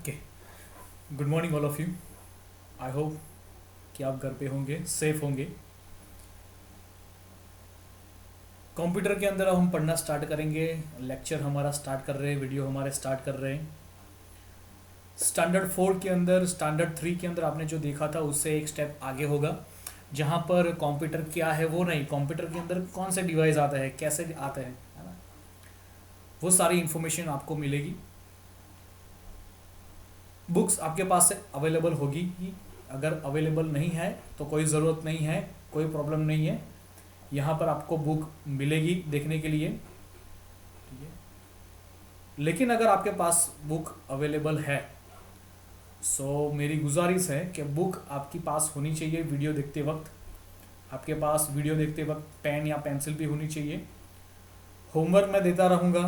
Okay. Good morning all of you. I hope कि आप घर पे होंगे, सेफ होंगे। कंप्यूटर के अंदर अब हम पढ़ना स्टार्ट करेंगे। लेक्चर हमारा स्टार्ट कर रहे हैं, वीडियो हमारे स्टार्ट कर रहे हैं। स्टैंडर्ड 4 के अंदर, स्टैंडर्ड 3 के अंदर आपने जो देखा था उससे एक स्टेप आगे होगा, जहाँ पर कंप्यूटर क्या है वो नहीं, कंप्यूटर के अंदर कौन से डिवाइस आता है, कैसे आता है ना, वो सारी इन्फॉर्मेशन आपको मिलेगी। बुक्स आपके पास से अवेलेबल होगी ही। अगर अवेलेबल नहीं है तो कोई ज़रूरत नहीं है, कोई प्रॉब्लम नहीं है। यहाँ पर आपको बुक मिलेगी देखने के लिए, ठीक है। लेकिन अगर आपके पास बुक अवेलेबल है, सो मेरी गुजारिश है कि बुक आपके पास होनी चाहिए। वीडियो देखते वक्त आपके पास, वीडियो देखते वक्त पेन या पेंसिल भी होनी चाहिए। होमवर्क मैं देता रहूँगा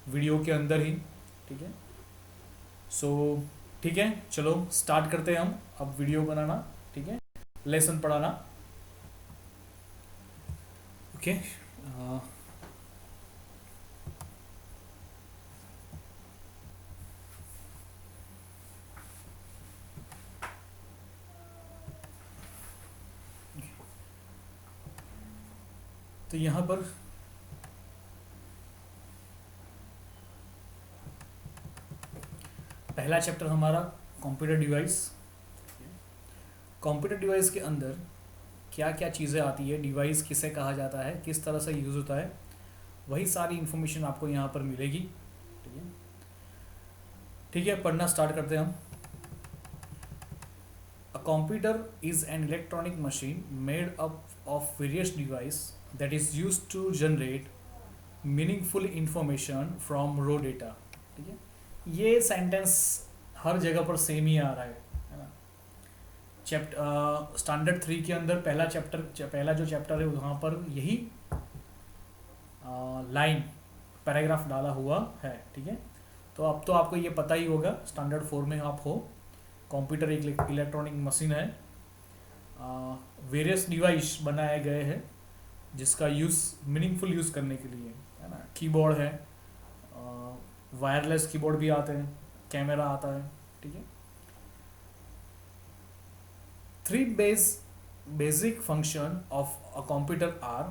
वीडियो के अंदर ही, ठीक है। सो ठीक है, चलो स्टार्ट करते हैं हम अब वीडियो बनाना, ठीक है, लेसन पढ़ाना। ओके। तो यहाँ पर पहला चैप्टर हमारा कंप्यूटर डिवाइस। कंप्यूटर डिवाइस के अंदर क्या क्या चीज़ें आती है, डिवाइस किसे कहा जाता है, किस तरह से यूज़ होता है, वही सारी इन्फॉर्मेशन आपको यहाँ पर मिलेगी, ठीक है। ठीक है, पढ़ना स्टार्ट करते हैं हम। A computer is an electronic machine made up of various device that is use to generate meaningful information from raw data, ठीक है। ये सेंटेंस हर जगह पर सेम ही आ रहा है ना। स्टैंडर्ड 3 के अंदर पहला जो चैप्टर है वहाँ पर यही लाइन पैराग्राफ डाला हुआ है, ठीक है। तो अब तो आपको ये पता ही होगा, स्टैंडर्ड 4 में आप हो। कंप्यूटर एक इलेक्ट्रॉनिक मशीन है, वेरियस डिवाइस बनाए गए हैं जिसका यूज़ मीनिंगफुल यूज़ करने के लिए, है ना। कीबोर्ड है, वायरलेस कीबोर्ड भी आते हैं, कैमरा आता है, ठीक है। Three basic function of a computer are.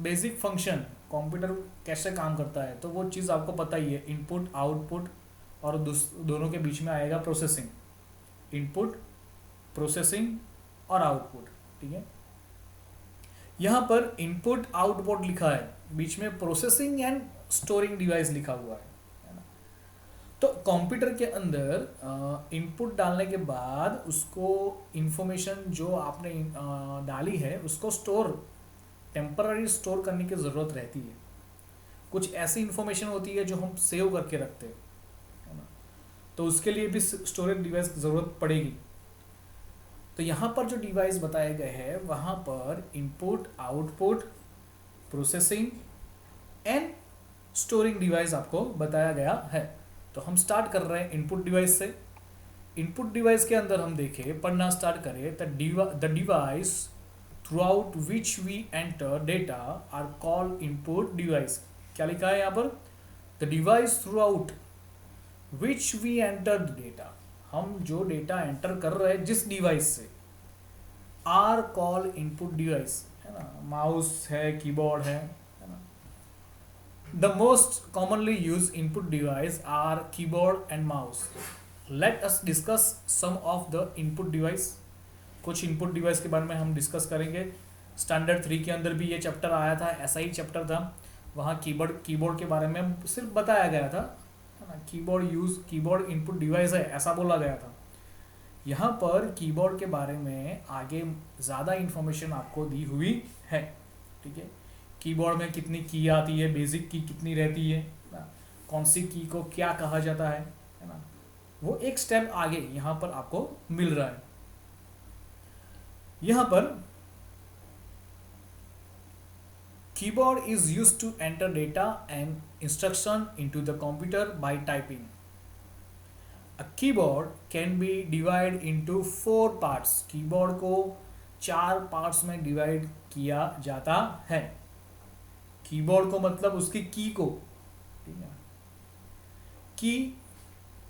Basic function computer कैसे काम करता है तो वो चीज़ आपको पता ही है, इनपुट आउटपुट, और दोनों के बीच में आएगा प्रोसेसिंग। इनपुट, प्रोसेसिंग और आउटपुट, ठीक है। यहाँ पर इनपुट आउटपुट लिखा है, बीच में प्रोसेसिंग एंड स्टोरिंग डिवाइस लिखा हुआ है ना। तो कंप्यूटर के अंदर इनपुट डालने के बाद उसको इंफॉर्मेशन जो आपने डाली है उसको टेम्पररी स्टोर करने की ज़रूरत रहती है। कुछ ऐसी इंफॉर्मेशन होती है जो हम सेव करके रखते हैं, है ना। तो उसके लिए भी स्टोरेज डिवाइस की ज़रूरत पड़ेगी। तो यहाँ पर जो डिवाइस बताए गए हैं वहाँ पर input, output, processing and storing device आपको बताया गया है। तो हम स्टार्ट कर रहे हैं इनपुट डिवाइस से। इनपुट डिवाइस के अंदर हम देखें, पढ़ना स्टार्ट करें, the device through out which we enter data are call input device. क्या लिखा है यहाँ पर? The device through out which we enter data, हम जो डेटा एंटर कर रहे हैं जिस डिवाइस से, आर कॉल इनपुट डिवाइस, है ना। माउस है, कीबोर्ड है ना। The most commonly use input device are keyboard and mouse. Let us discuss some of the input device. कुछ इनपुट डिवाइस के बारे में हम डिस्कस करेंगे। स्टैंडर्ड 3 के अंदर भी ये चैप्टर आया था, ऐसा ही चैप्टर था। वहाँ कीबोर्ड के बारे में सिर्फ बताया गया था, है ना। कीबोर्ड इनपुट डिवाइस है ऐसा बोला गया था। यहाँ पर कीबोर्ड के बारे में आगे ज़्यादा इंफॉर्मेशन आपको दी हुई है, ठीक है। कीबोर्ड में कितनी की आती है, बेसिक की कितनी रहती है ना, कौन सी की को क्या कहा जाता है ना, वो एक स्टेप आगे यहाँ पर आपको मिल रहा है। यहाँ पर keyboard is used to enter data and instruction into the computer by typing. A keyboard can be divided into 4 parts. Keyboard को 4 पार्ट्स में डिवाइड किया जाता है। कीबोर्ड को मतलब उसकी की को, ठीक है। की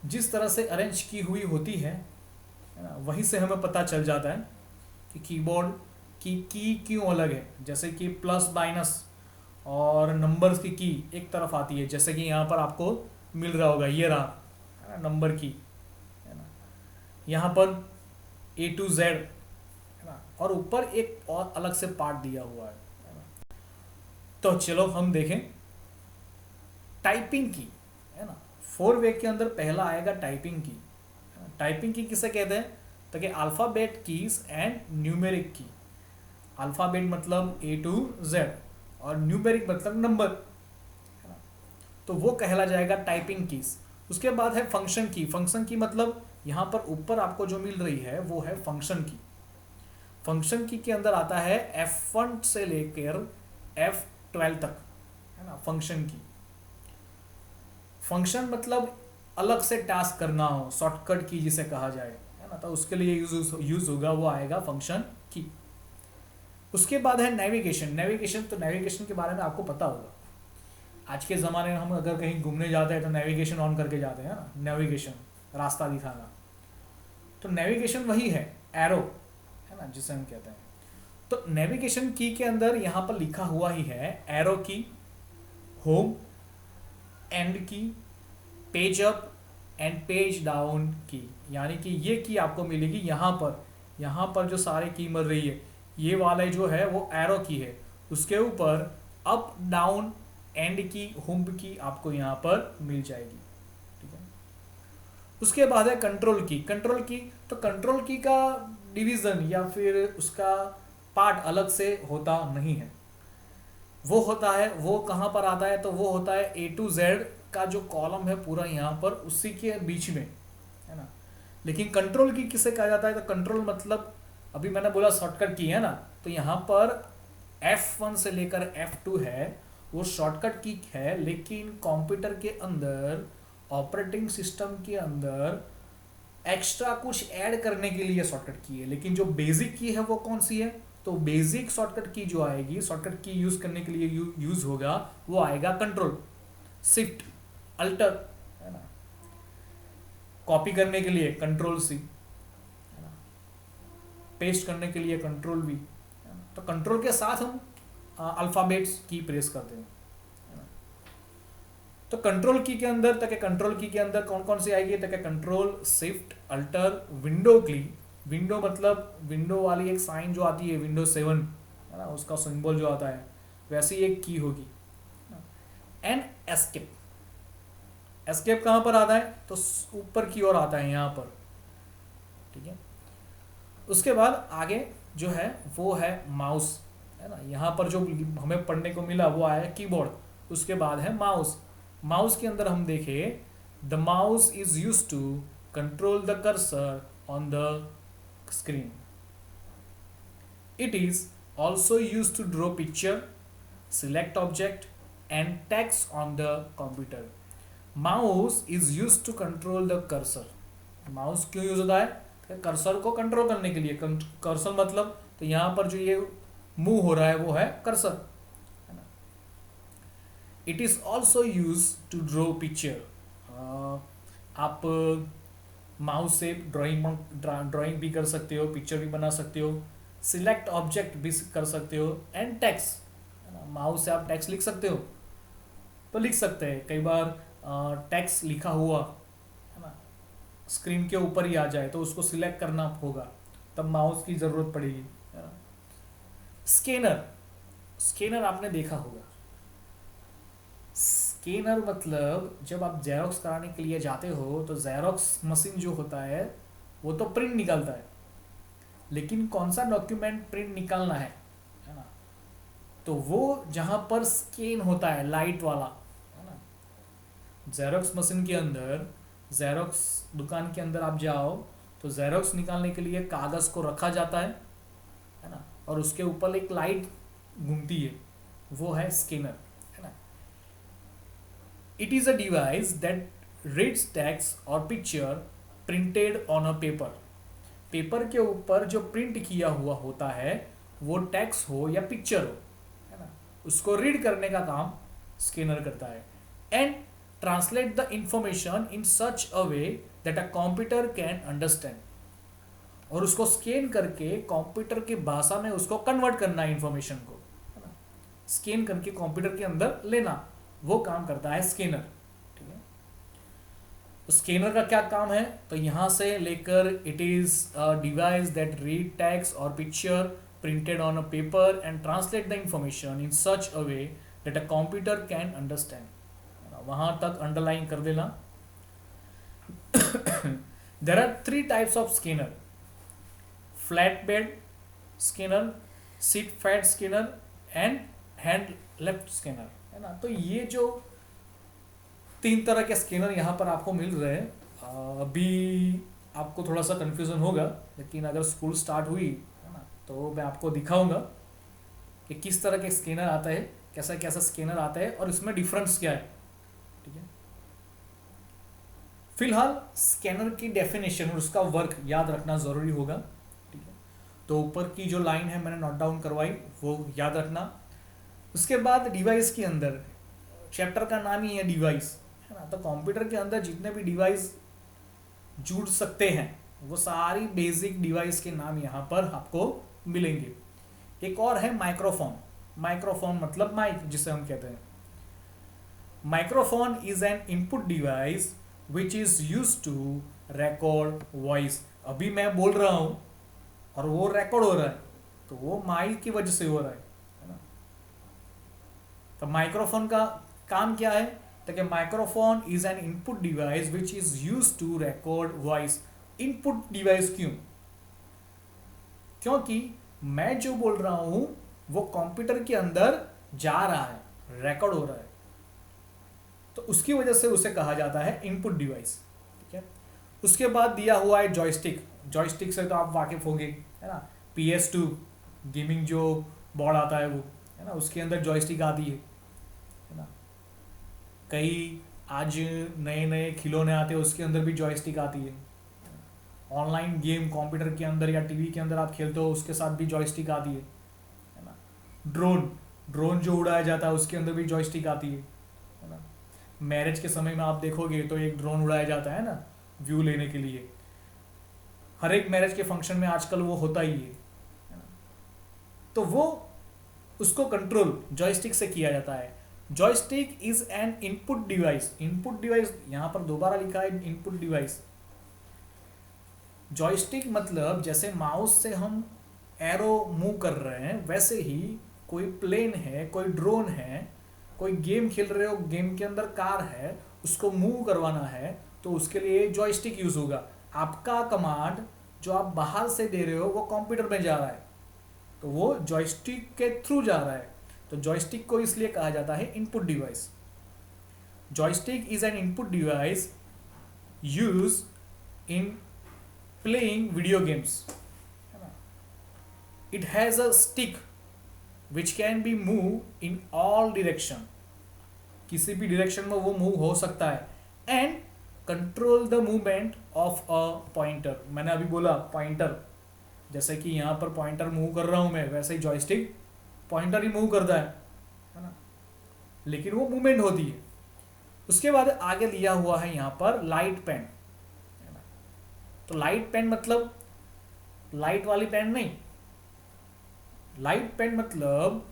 जिस तरह से अरेंज की हुई होती है ना, वहीं से हमें पता चल जाता है कि कीबोर्ड की क्यों अलग है। जैसे कि प्लस माइनस और नंबर्स की एक तरफ आती है, जैसे कि यहाँ पर आपको मिल रहा होगा, ये रहा है ना नंबर की, है ना। यहाँ पर A to Z है ना, और ऊपर एक और अलग से पार्ट दिया हुआ है ना। तो चलो हम देखें टाइपिंग की, है ना। 4 वे के अंदर पहला आएगा टाइपिंग की। टाइपिंग की किसे कहते हैं? तो कि अल्फ़ाबेट कीज एंड न्यूमेरिक की। अल्फ़ाबेट मतलब A to Z और न्यूमेरिक मतलब नंबर, है ना। तो वो कहला जाएगा टाइपिंग कीज। उसके बाद है फंक्शन की। फंक्शन की मतलब यहाँ पर ऊपर आपको जो मिल रही है वो है फंक्शन की। फंक्शन की के अंदर आता है F1 से लेकर F12 तक, है ना, फंक्शन की। फंक्शन मतलब अलग से टास्क करना हो, शॉर्टकट की जिसे कहा जाए, है ना, तो उसके लिए यूज होगा, वो आएगा फंक्शन की। उसके बाद है नेविगेशन। नेविगेशन तो नेविगेशन के बारे में आपको पता होगा। आज के ज़माने में हम अगर कहीं घूमने जाते हैं तो नेविगेशन ऑन करके जाते हैं ना, नेविगेशन रास्ता दिखाना। तो नेविगेशन वही है, एरो, है ना, जिसे हम कहते हैं। तो नेविगेशन की के अंदर यहाँ पर लिखा हुआ ही है एरो की, होम, एंड की, page up and page down की। यानी कि ये की आपको मिलेगी यहाँ पर जो सारे की मिल रही है, ये वाले जो है वो एरो की है। उसके ऊपर अप डाउन एंड की, होम की आपको यहाँ पर मिल जाएगी, ठीक है। उसके बाद है कंट्रोल की। कंट्रोल की तो कंट्रोल की का डिवीज़न या फिर उसका पार्ट अलग से होता नहीं है। वो होता है, वो कहाँ पर आता है? तो वो होता है A to Z का जो कॉलम है पूरा यहाँ पर, उसी के बीच में, है ना। लेकिन कंट्रोल की किसे कहा जाता है? तो कंट्रोल मतलब अभी मैंने बोला शॉर्टकट की, है ना। तो यहाँ पर F1 से लेकर F2 है, वो शॉर्टकट की है। लेकिन कंप्यूटर के अंदर, ऑपरेटिंग सिस्टम के अंदर एक्स्ट्रा कुछ ऐड करने के लिए शॉर्टकट की है। लेकिन जो बेसिक की है वो कौन सी है? तो बेसिक शॉर्टकट की जो आएगी, शॉर्टकट की यूज करने के लिए यूज होगा, वो आएगा कंट्रोल, शिफ्ट, अल्टर, है ना। कॉपी करने के लिए कंट्रोल C, है ना। पेस्ट करने के लिए कंट्रोल V, है ना। तो कंट्रोल के साथ हम अल्फाबेट्स की प्रेस करते हैं, है ना। तो कंट्रोल की के अंदर तक, कंट्रोल की के अंदर कौन कौन सी आएगी? तक कंट्रोल, शिफ्ट, अल्टर, विंडो की। विंडो मतलब विंडो वाली एक साइन जो आती है Windows 7, है ना, उसका सिंबल जो आता है, वैसी एक की होगी। And escape. एस्केप कहाँ पर आता है? तो ऊपर की ओर आता है यहाँ पर, ठीक है। उसके बाद आगे जो है वो है माउस, है ना। यहाँ पर जो हमें पढ़ने को मिला वो आया कीबोर्ड। उसके बाद है माउस। माउस के अंदर हम देखें, the mouse is use to control the cursor on the screen. It is also used to draw picture, select object and text on the computer. Mouse is used to control the cursor. Mouse क्यों use होता है? Cursor को control करने के लिए। Cursor मतलब तो यहाँ पर जो ये मूव हो रहा है वो है कर्सर, है ना। It is also use to draw picture. आप माउस से ड्राइंग भी कर सकते हो, पिक्चर भी बना सकते हो, सिलेक्ट ऑब्जेक्ट भी कर सकते हो, एंड टेक्स्ट, है ना। माउस से आप टेक्स्ट लिख सकते हो, तो लिख सकते हैं। कई बार टेक्स्ट लिखा हुआ, है ना, स्क्रीन के ऊपर ही आ जाए तो उसको सिलेक्ट करना होगा, तब माउस की ज़रूरत पड़ेगी, है ना। स्कैनर। स्कैनर आपने देखा होगा। स्कैनर मतलब जब आप जेरोक्स कराने के लिए जाते हो तो जेरोक्स मशीन जो होता है वो तो प्रिंट निकालता है, लेकिन कौन सा डॉक्यूमेंट प्रिंट निकालना है ना, तो वो जहाँ पर स्कैन होता है लाइट वाला, है ना। जेरोक्स मशीन के अंदर, जेरोक्स दुकान के अंदर आप जाओ तो जेरोक्स निकालने के लिए कागज़ को रखा जाता है ना, और उसके ऊपर एक लाइट घूमती है, वो है scanner. It is a device that reads text or picture printed on a paper. Paper के ऊपर जो प्रिंट किया हुआ होता है वो टेक्स्ट हो या पिक्चर हो, है ना, उसको रीड करने का काम स्कैनर करता है। And translate the information in such a way that a computer can understand, और उसको स्कैन करके कंप्यूटर की भाषा में उसको कन्वर्ट करना है इंफॉर्मेशन को, है ना, स्कैन करके कंप्यूटर के अंदर लेना, वो काम करता है स्कैनर। ठीक है, तो स्कैनर का क्या काम है, तो यहां से लेकर it is a device that read text और picture printed on a paper and translate the information in such a way that a computer can understand. वहां तक अंडरलाइन कर देना। There are 3 types of scanner: flat bed scanner, sheet fed scanner and hand held scanner, है ना। तो ये जो 3 तरह के स्कैनर यहाँ पर आपको मिल रहे हैं, अभी आपको थोड़ा सा कन्फ्यूजन होगा, लेकिन अगर स्कूल स्टार्ट हुई, है ना, तो मैं आपको दिखाऊंगा कि किस तरह के स्कैनर आता है, कैसा कैसा स्कैनर आता है और इसमें डिफरेंस क्या है। ठीक है, फिलहाल स्कैनर की डेफिनेशन और उसका वर्क याद रखना ज़रूरी होगा। ठीक है, तो ऊपर की जो लाइन है मैंने नोट डाउन करवाई, वो याद रखना। उसके बाद डिवाइस के अंदर, चैप्टर का नाम ही है डिवाइस, है ना, तो कंप्यूटर के अंदर जितने भी डिवाइस जुड़ सकते हैं वो सारी बेसिक डिवाइस के नाम यहाँ पर आपको मिलेंगे। एक और है माइक्रोफोन। माइक्रोफोन मतलब माइक जिसे हम कहते हैं। Microphone is an input device which is use to record voice. अभी मैं बोल रहा हूं और वो रिकॉर्ड हो रहा है, तो वो माइक की वजह से हो रहा है ना। तो माइक्रोफोन का काम क्या है, तो microphone is an input device which is use to record voice. Input device क्यों, क्योंकि मैं जो बोल रहा हूं वो कंप्यूटर के अंदर जा रहा है, रिकॉर्ड हो रहा है, तो उसकी वजह से उसे कहा जाता है इनपुट डिवाइस। ठीक है, उसके बाद दिया हुआ है जॉयस्टिक। जॉयस्टिक से तो आप वाकिफ होंगे, है ना। PS2 गेमिंग जो बोर्ड आता है वो, है ना, उसके अंदर जॉयस्टिक आती है ना। कई आज नए नए खिलौने आते हैं, उसके अंदर भी जॉयस्टिक आती है। ऑनलाइन गेम कंप्यूटर के अंदर या टीवी के अंदर आप खेलते हो, उसके साथ भी जॉयस्टिक आती है ना। ड्रोन, ड्रोन जो उड़ाया जाता है उसके अंदर भी जॉयस्टिक आती है ना। मैरिज के समय में आप देखोगे तो एक ड्रोन उड़ाया जाता है ना, व्यू लेने के लिए। हर एक मैरिज के फंक्शन में आजकल वो होता ही है ना। तो वो उसको कंट्रोल जॉयस्टिक से किया जाता है। Joystick is an input device. Input device यहां पर दोबारा लिखा है, इनपुट डिवाइस। जॉयस्टिक मतलब जैसे माउस से हम एरो मूव कर रहे हैं, वैसे ही कोई प्लेन है, कोई ड्रोन है, कोई गेम खेल रहे हो, गेम के अंदर कार है, उसको मूव करवाना है, तो उसके लिए जॉयस्टिक यूज होगा। आपका कमांड जो आप बाहर से दे रहे हो वो कंप्यूटर में जा रहा है, तो वो जॉयस्टिक के थ्रू जा रहा है, तो जॉयस्टिक को इसलिए कहा जाता है input device. Joystick is an input device use in playing video games. It has a stick which can be moved in all direction. किसी भी डायरेक्शन में वो मूव हो सकता है। And control the movement of a pointer. मैंने अभी बोला पॉइंटर, जैसे कि यहाँ पर पॉइंटर मूव कर रहा हूँ मैं, वैसे ही जॉयस्टिक पॉइंटर ही मूव करता है ना, लेकिन वो मूवमेंट होती है। उसके बाद आगे लिया हुआ है यहाँ पर लाइट पेन। तो लाइट पेन मतलब लाइट वाली पेन नहीं, लाइट पेन मतलब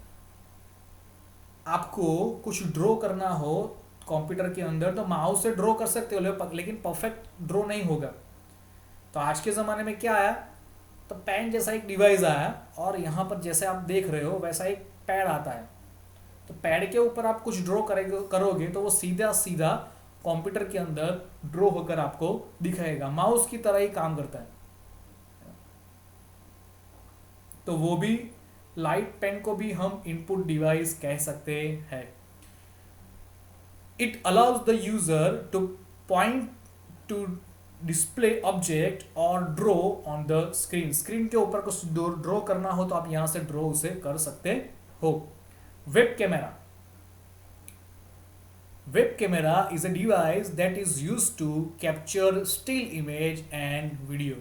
आपको कुछ ड्रॉ करना हो कंप्यूटर के अंदर तो माउस से ड्रॉ कर सकते हो, लेकिन परफेक्ट ड्रॉ नहीं होगा। तो आज के ज़माने में क्या आया, तो पेन जैसा एक डिवाइस आया, और यहाँ पर जैसे आप देख रहे हो वैसा एक पैड आता है। तो पैड के ऊपर आप कुछ ड्रॉ करोगे तो वो सीधा सीधा कंप्यूटर के अंदर ड्रॉ होकर आपको दिखाएगा, माउस की तरह ही काम करता है। तो वो भी लाइट पेन को भी हम इनपुट डिवाइस कह सकते हैं। It allows the user to point to display object और draw on the screen. Screen के ऊपर कुछ ड्रॉ करना हो तो आप यहां से ड्रॉ उसे कर सकते हो। Web camera. Web camera is a device that is used to capture still image and video,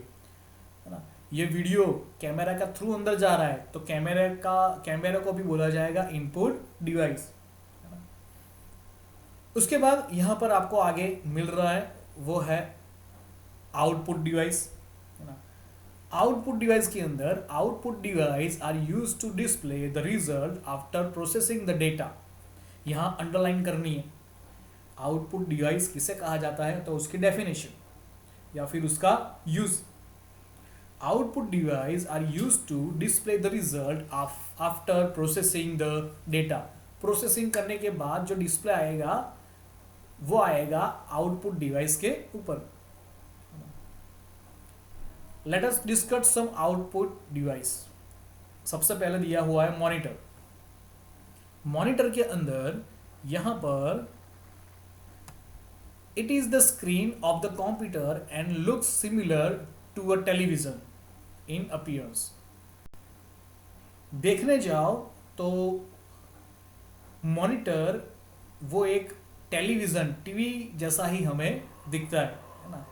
है ना। ये वीडियो कैमरा का थ्रू अंदर जा रहा है, तो कैमरा को भी बोला जाएगा इनपुट डिवाइस। उसके बाद यहाँ पर आपको आगे मिल रहा है वो है आउटपुट डिवाइस, है ना। आउटपुट डिवाइस के अंदर output device are use to display the result after processing the data. यहाँ अंडरलाइन करनी है, आउटपुट डिवाइस किसे कहा जाता है तो उसकी डेफिनेशन या फिर उसका use. Output device are use to display the result after processing the data. Processing करने के बाद जो डिस्प्ले आएगा वो आएगा आउटपुट डिवाइस के ऊपर। Let us discuss some output device. सबसे पहले दिया हुआ है मॉनिटर। मॉनिटर के अंदर यहां पर it is the screen of the computer and looks similar to a television in appearance. देखने जाओ तो मॉनिटर वो एक टेलीविजन टीवी जैसा ही हमें दिखता है ना।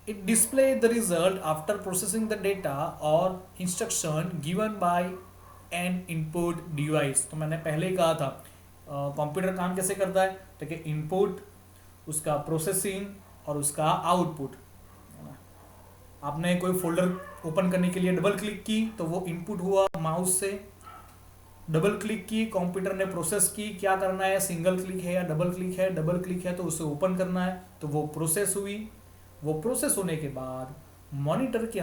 It display the result after processing the data और instruction given by an input device. तो मैंने पहले ही कहा था कंप्यूटर काम कैसे करता है, तो कि इनपुट, उसका प्रोसेसिंग और उसका आउटपुट। आपने कोई फोल्डर ओपन करने के लिए डबल क्लिक की तो वो इनपुट हुआ माउस से, डबल क्लिक की कंप्यूटर ने प्रोसेस की, क्या करना है, सिंगल क्लिक है या डबल क्लिक है, डबल क्लिक है तो उसे ओपन करना है, तो वो प्रोसेस हुई। वो प्रोसेस होने के बाद मॉनिटर के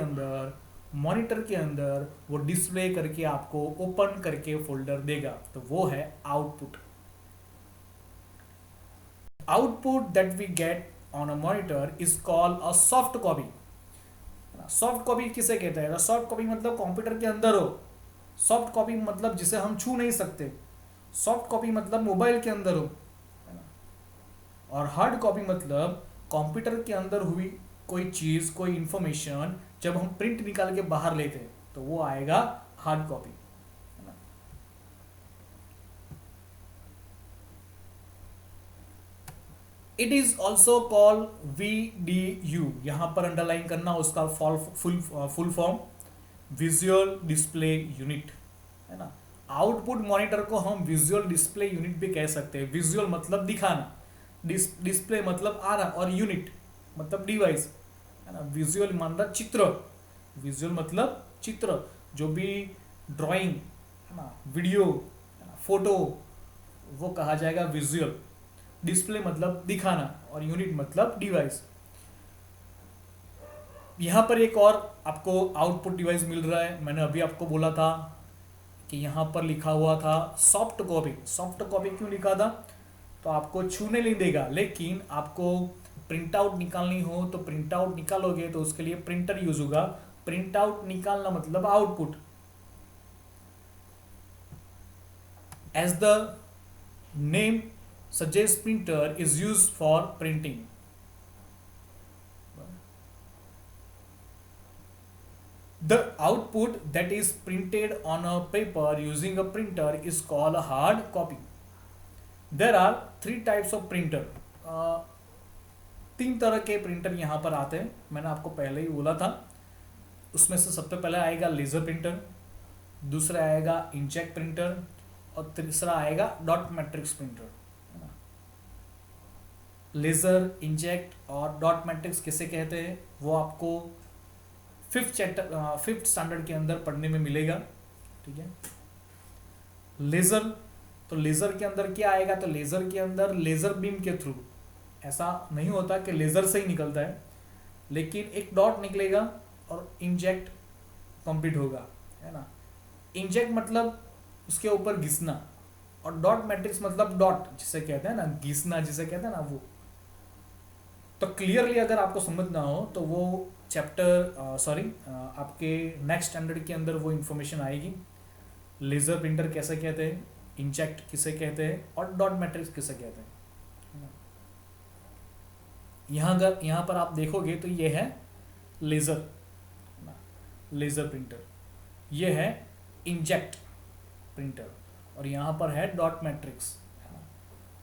अंदर वो डिस्प्ले करके आपको ओपन करके फोल्डर देगा, तो वो है output. Output that we get on a monitor is called a soft copy. Soft copy किसे कहते हैं, सॉफ्ट कॉपी मतलब कंप्यूटर के अंदर हो, सॉफ्ट कॉपी मतलब जिसे हम छू नहीं सकते, सॉफ्ट कॉपी मतलब मोबाइल के अंदर हो, और हार्ड कॉपी मतलब कंप्यूटर के अंदर हुई कोई चीज, कोई इंफॉर्मेशन जब हम प्रिंट निकाल के बाहर लेते हैं तो वो आएगा hard copy. It is also called VDU। यहां पर अंडरलाइन करना उसका full form, visual display unit, है ना। आउटपुट मॉनिटर को हम विजुअल डिस्प्ले यूनिट भी कह सकते हैं। विजुअल मतलब दिखाना, डिस्प्ले मतलब आ रहा, और यूनिट मतलब डिवाइस, है ना। विजुअल मतलब चित्र, विजुअल मतलब चित्र, जो भी ड्राइंग, है ना, वीडियो, है ना, फोटो, वो कहा जाएगा विजुअल। डिस्प्ले मतलब दिखाना और यूनिट मतलब डिवाइस। यहाँ पर एक और आपको आउटपुट डिवाइस मिल रहा है। मैंने अभी आपको बोला था कि यहाँ पर लिखा हुआ था सॉफ्ट कॉपी। सॉफ्ट कॉपी क्यों लिखा था, तो आपको छूने नहीं देगा, लेकिन आपको प्रिंट आउट निकालनी हो तो प्रिंट आउट निकालोगे तो उसके लिए प्रिंटर यूज होगा। प्रिंट आउट निकालना मतलब output. As the name suggest, printer is use for printing. The output that is printed on a paper using a printer is called a hard copy. There are 3 types of printer. 3 तरह के printer यहाँ पर आते हैं, मैंने आपको पहले ही बोला था। उसमें से सबसे पहले आएगा लेज़र प्रिंटर, दूसरा आएगा इंकजेट प्रिंटर, और तीसरा आएगा dot matrix printer. Laser, inkjet और डॉट मैट्रिक्स किसे कहते हैं वो आपको 5th स्टैंडर्ड के अंदर पढ़ने में मिलेगा, ठीक है। लेज़र, तो लेज़र के अंदर क्या आएगा, तो लेज़र के अंदर लेज़र बीम के थ्रू, ऐसा नहीं होता कि लेज़र से ही निकलता है, लेकिन एक डॉट निकलेगा और इंजेक्ट कंप्लीट होगा, है ना। इंजेक्ट मतलब उसके ऊपर घिसना, और डॉट मैट्रिक्स मतलब डॉट जिसे कहते हैं ना, घिसना जिसे कहते हैं ना, वो। तो क्लियरली अगर आपको समझना हो तो वो चैप्टर आपके नेक्स्ट स्टैंडर्ड के अंदर वो इन्फॉर्मेशन आएगी। लेज़र प्रिंटर कैसे कहते हैं, इंजेक्ट किसे कहते हैं, और डॉट मैट्रिक्स किसे कहते हैं। यहाँ पर आप देखोगे तो ये है लेज़र प्रिंटर, ये है इंजेक्ट प्रिंटर, और यहाँ पर है डॉट मैट्रिक्स।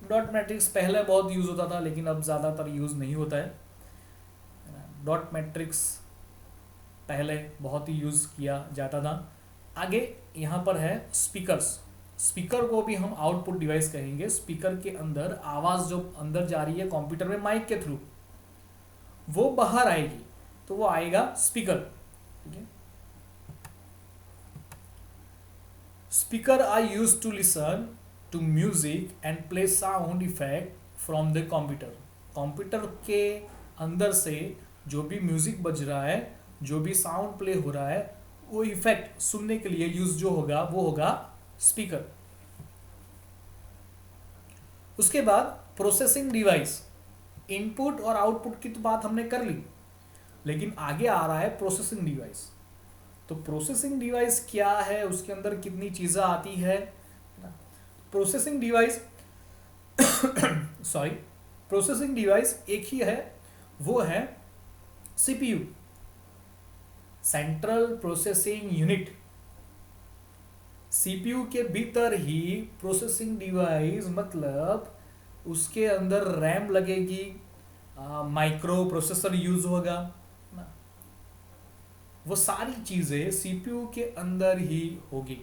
डॉट मैट्रिक्स पहले बहुत यूज़ होता था, लेकिन अब ज़्यादातर यूज़ नहीं होता है। डॉट मैट्रिक्स पहले बहुत ही यूज़ किया जाता था। आगे यहाँ पर है स्पीकर्स। स्पीकर को भी हम आउटपुट डिवाइस कहेंगे। स्पीकर के अंदर आवाज़ जो अंदर जा रही है कंप्यूटर में माइक के थ्रू, वो बाहर आएगी, तो वो आएगा स्पीकर। ठीक है। Speaker are use to listen to music and play sound effect from the computer. Computer के अंदर से जो भी म्यूजिक बज रहा है, जो भी साउंड प्ले हो रहा है, वो इफेक्ट सुनने के लिए यूज जो होगा वो होगा स्पीकर। उसके बाद प्रोसेसिंग डिवाइस। इनपुट और आउटपुट की तो बात हमने कर ली, लेकिन आगे आ रहा है प्रोसेसिंग डिवाइस। तो प्रोसेसिंग डिवाइस क्या है, उसके अंदर कितनी चीज़ें आती है। Processing device sorry, processing device एक ही है, वो है CPU, central processing unit. CPU के भीतर ही प्रोसेसिंग डिवाइस, मतलब उसके अंदर रैम लगेगी, माइक्रो प्रोसेसर यूज होगा ना, वो सारी चीज़ें सीपीयू के अंदर ही होगी,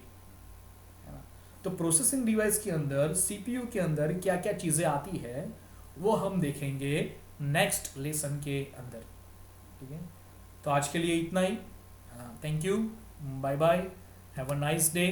है ना। तो प्रोसेसिंग डिवाइस के अंदर, सीपीयू के अंदर क्या क्या चीज़ें आती है वो हम देखेंगे नेक्स्ट लेसन के अंदर। ठीक है, तो आज के लिए इतना ही। Thank you, bye bye, have a nice day.